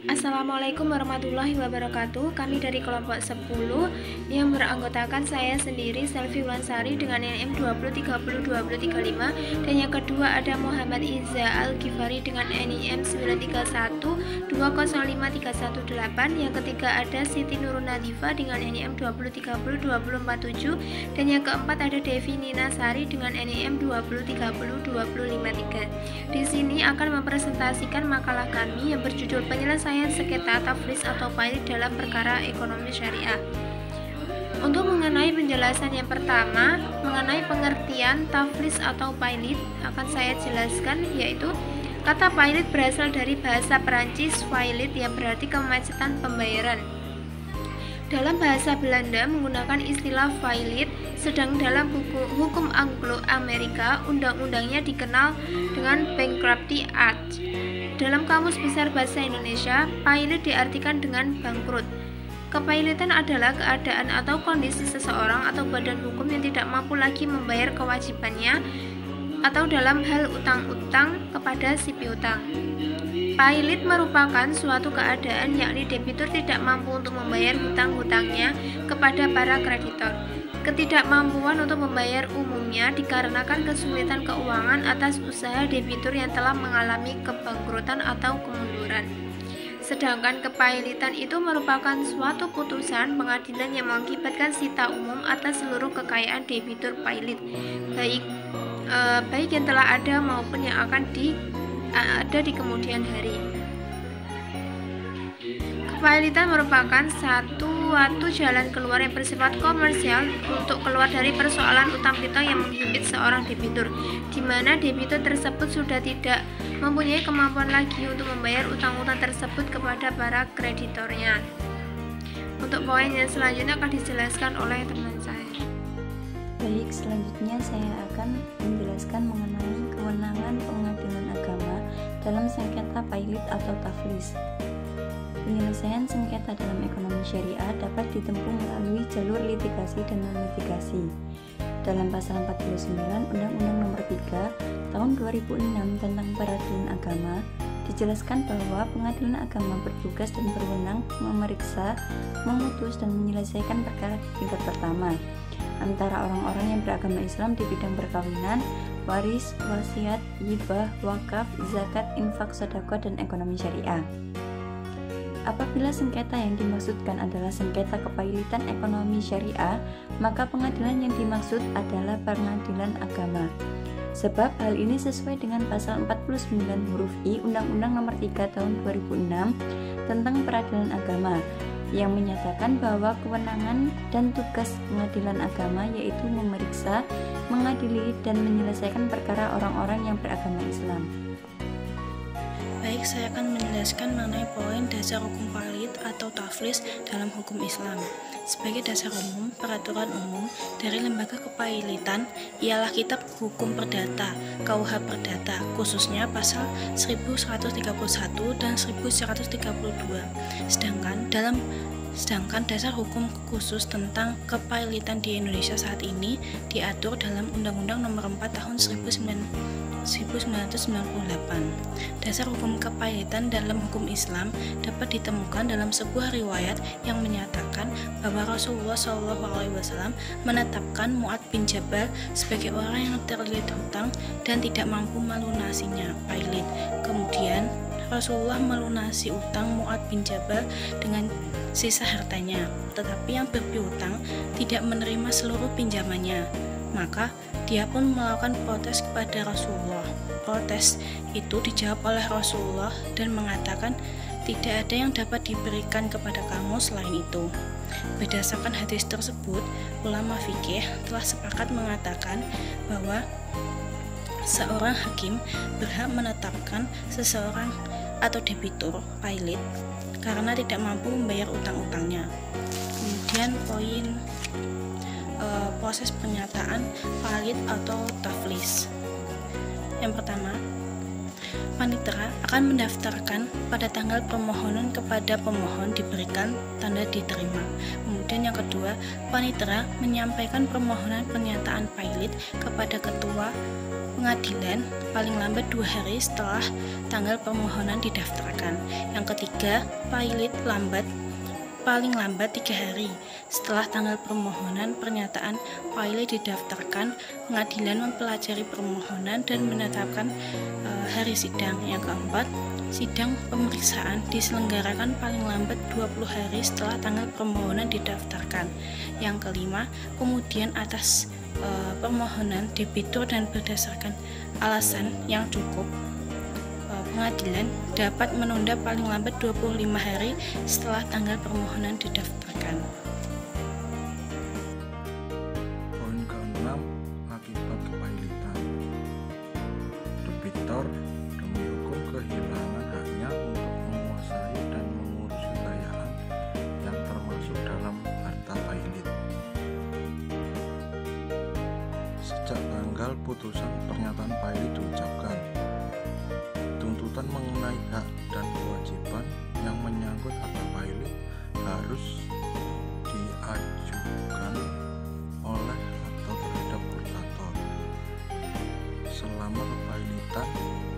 Assalamualaikum warahmatullahi wabarakatuh. Kami dari kelompok 10 yang beranggotakan saya sendiri Selvi Ulansari dengan NIM 20302035, dan yang kedua ada Muhammad Iza Al-Ghifari dengan NIM 931205318, yang ketiga ada Siti Nurun Nadifa dengan NIM 20302047, dan yang keempat ada Devi Ninasari dengan NIM 20302053. Di sini akan mempresentasikan makalah kami yang berjudul penyelesaian sengketa taflis atau pilot dalam perkara ekonomi syariah. Untuk mengenai penjelasan yang pertama, mengenai pengertian taflis atau pilot akan saya jelaskan, yaitu kata pilot berasal dari bahasa Perancis filet yang berarti kemacetan pembayaran. Dalam bahasa Belanda menggunakan istilah filet, sedang dalam hukum Anglo-Amerika undang-undangnya dikenal dengan Bankruptcy Act. Dalam Kamus Besar Bahasa Indonesia, pilot diartikan dengan bangkrut. Kepilotan adalah keadaan atau kondisi seseorang atau badan hukum yang tidak mampu lagi membayar kewajibannya atau dalam hal utang-utang kepada si piutang. Pilot merupakan suatu keadaan yakni debitur tidak mampu untuk membayar hutang-hutangnya kepada para kreditor. Ketidakmampuan untuk membayar umumnya dikarenakan kesulitan keuangan atas usaha debitur yang telah mengalami kebangkrutan atau kemunduran. Sedangkan kepailitan itu merupakan suatu putusan pengadilan yang mengakibatkan sita umum atas seluruh kekayaan debitur pilot, baik yang telah ada maupun yang akan ada di kemudian hari. Kepailitan merupakan suatu jalan keluar yang bersifat komersial untuk keluar dari persoalan utang piutang yang menghimpit seorang debitur, di mana debitur tersebut sudah tidak mempunyai kemampuan lagi untuk membayar utang-utang tersebut kepada para kreditornya. Untuk poin yang selanjutnya akan dijelaskan oleh teman saya. Baik, selanjutnya saya akan menjelaskan mengenai kewenangan pengadilan agama dalam sengketa pilot atau taflis. Penyelesaian sengketa dalam ekonomi syariah dapat ditempuh melalui jalur litigasi dan non-litigasi. Dalam pasal 49 Undang-Undang Nomor 3 Tahun 2006 tentang Peradilan Agama dijelaskan bahwa pengadilan agama bertugas dan berwenang memeriksa, memutus, dan menyelesaikan perkara di tingkat pertama antara orang-orang yang beragama Islam di bidang perkawinan, waris, wasiat, hibah, wakaf, zakat, infak, sedekah, dan ekonomi syariah. Apabila sengketa yang dimaksudkan adalah sengketa kepailitan ekonomi syariah, maka pengadilan yang dimaksud adalah pengadilan agama. Sebab hal ini sesuai dengan pasal 49 huruf I Undang-Undang Nomor 3 Tahun 2006 tentang Peradilan Agama, yang menyatakan bahwa kewenangan dan tugas pengadilan agama yaitu memeriksa, mengadili, dan menyelesaikan perkara orang-orang yang beragama Islam. Baik, saya akan menjelaskan mengenai poin dasar hukum pilot atau taflis dalam hukum Islam. Sebagai dasar umum, peraturan umum dari lembaga kepailitan ialah Kitab Hukum Perdata, KUH Perdata, khususnya pasal 1131 dan 1132. Sedangkan dasar hukum khusus tentang kepailitan di Indonesia saat ini diatur dalam Undang-Undang Nomor 4 Tahun 1998. Dasar hukum kepailitan dalam hukum Islam dapat ditemukan dalam sebuah riwayat yang menyatakan bahwa Rasulullah SAW menetapkan Mu'adz bin Jabal sebagai orang yang terlilit hutang dan tidak mampu melunasinya, pilot. Kemudian Rasulullah melunasi utang Mu'adz bin Jabal dengan sisa hartanya, tetapi yang berpiutang tidak menerima seluruh pinjamannya. Maka dia pun melakukan protes kepada Rasulullah. Protes itu dijawab oleh Rasulullah dan mengatakan tidak ada yang dapat diberikan kepada kamu selain itu. Berdasarkan hadis tersebut, ulama fikih telah sepakat mengatakan bahwa seorang hakim berhak menetapkan seseorang atau debitur pilot karena tidak mampu membayar utang-utangnya. Kemudian poin proses pernyataan pilot atau taflis. Yang pertama, Panitera akan mendaftarkan pada tanggal permohonan kepada pemohon diberikan tanda diterima. Kemudian yang kedua, panitera menyampaikan permohonan pernyataan pilot kepada ketua pengadilan paling lambat 2 hari setelah tanggal permohonan didaftarkan. Yang ketiga, pilot paling lambat 3 hari setelah tanggal permohonan pernyataan pilot didaftarkan. Pengadilan mempelajari permohonan dan menetapkan hari sidang. Yang keempat, sidang pemeriksaan diselenggarakan paling lambat 20 hari setelah tanggal permohonan didaftarkan. Yang kelima, kemudian atas permohonan debitur dan berdasarkan alasan yang cukup, pengadilan dapat menunda paling lambat 25 hari setelah tanggal permohonan didaftarkan. Poin ke-6, akibat kepailitan. Debitor demi hukum kehilangan haknya untuk menguasai dan mengurus kekayaan yang termasuk dalam harta pailit. Sejak tanggal putusan pernyataan pailit diucapkan, tuntutan mengenai hak dan kewajiban yang menyangkut harta pailit harus diajukan oleh atau terhadap kurtator. Selama kepailitan,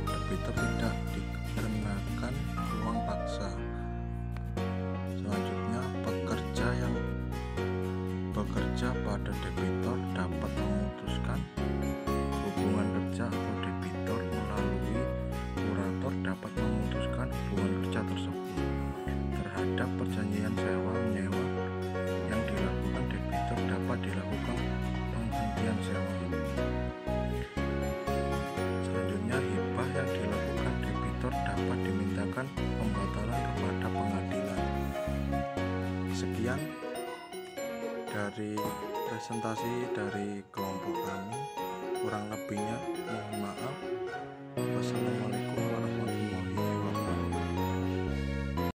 debitur tidak dikenakan uang paksa. Selanjutnya, pekerja yang bekerja pada debitor dapat memutuskan hubungan kerja atau debitor melalui kurator dapat memutuskan hubungan kerja tersebut terhadap perjanjian sewa-menyewa yang dilakukan debitor dapat dilakukan penghentian sewa. Selanjutnya, hibah yang dilakukan debitor dapat dimintakan pembatalan kepada pengadilan. Sekian dari presentasi dari kelompok kami, kurang lebihnya mohon maaf. Wassalamualaikum